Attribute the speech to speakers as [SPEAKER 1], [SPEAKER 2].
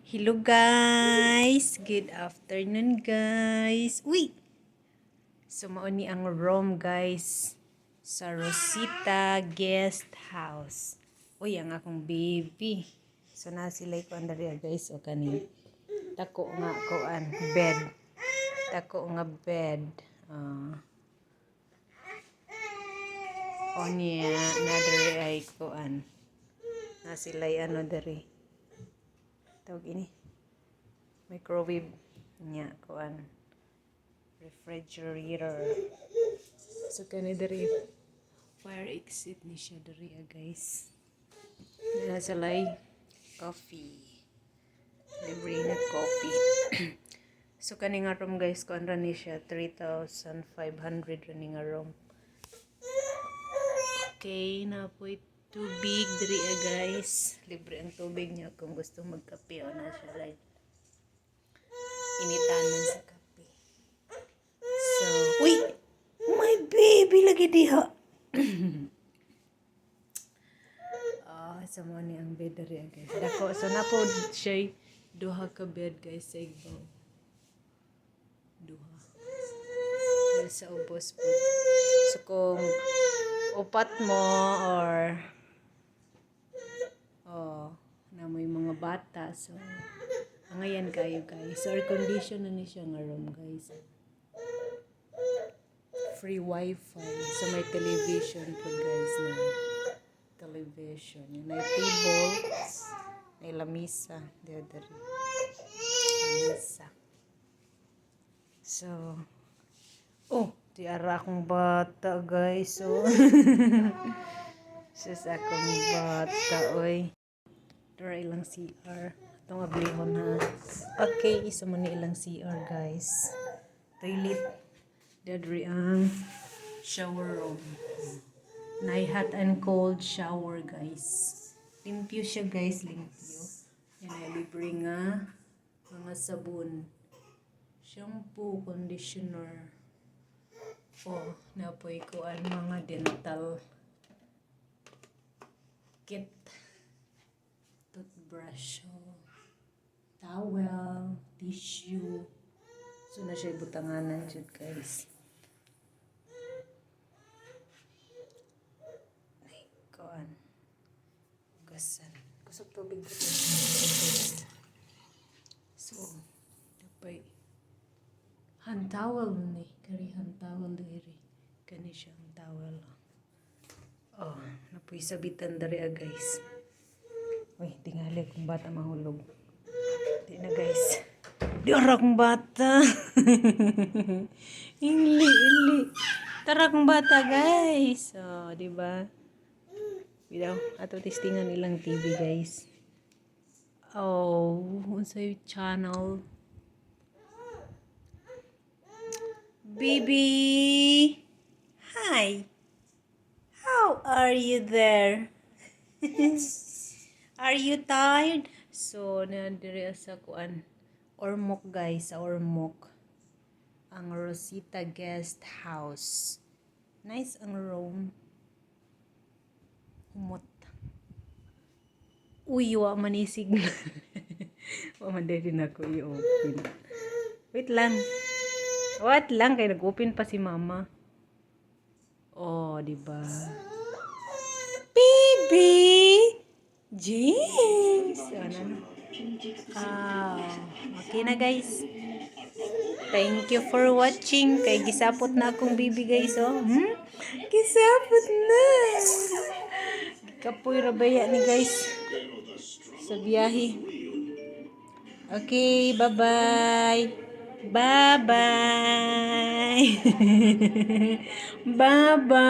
[SPEAKER 1] Hello guys! Good afternoon guys! Uy! Mao ni ang room guys sa Rosita Guest House. Uy, ang akong baby. So na sila ko andari guys o kani. Tako nga koan bed. Tako nga bed. O niya na dari ay koan. Na sila ano dari. Tawag ini microwave nya kuan refrigerator. So kani diri fire exit ni siya diri guys. Nasa lay coffee, libre na coffee. So kani nga room guys kuan ra ni siya 3,500 rani nga room. Okay na po tubig diri guys, libre ang tubig niya kung gusto magkape o na siya like initanan sa kape. So, uy! My baby lagi diha. Sa mo ni ang bed diri guys. Dako so na po siya duha ka bed guys sa ibaw. Duha. Sa ubos po. So kung upat mo or na may mga bata so angayan kayo guys. So air condition na ni siya nga room guys. Free wifi. So may television po guys na television. May table, may lamisa, dari lamisa. So tiara akong bata guys. So sus akong bata oy. Dara ilang CR. Itong ablihon ha. Okay, isa mo ni ilang CR guys. Toilet. Dadri ang shower room. Nay hot and cold shower guys. Limpyo siya guys, limpyo. Yan ay libre nga mga sabon. Shampoo, conditioner. Napoy ko ang mga dental kit. Toothbrush, towel, tissue. So na siya butanganan jud guys. Ay, kuan. Gasan. Kusog tubig ko. So, dapat hand towel ni. Kari hand towel diri. Kani siya ang towel. Napoy sabitan dari guys. Uy, tingali akong bata mahulog. Di na guys. Di ara akong bata. Ili. Tara akong bata guys. Di ba? Bidaw, ato testingan ilang TV guys. Unsay channel? Baby. Hi. How are you there? Are you tired? So, nandiri sa kuan. Ormoc guys, sa Ormoc. Ang Rosita Guest House. Nice ang room. Humot. Uy, wa man ni signal. Wa man din ako i-open. Wait lang. What lang kay nag-open pa si mama. Di ba? Baby! James! Okay na guys. Thank you for watching. Kay gisapot na akong baby guys. Gisapot na. Kapoy rabaya ni guys. Sa biyahe. Okay, bye-bye. Bye-bye. Bye-bye.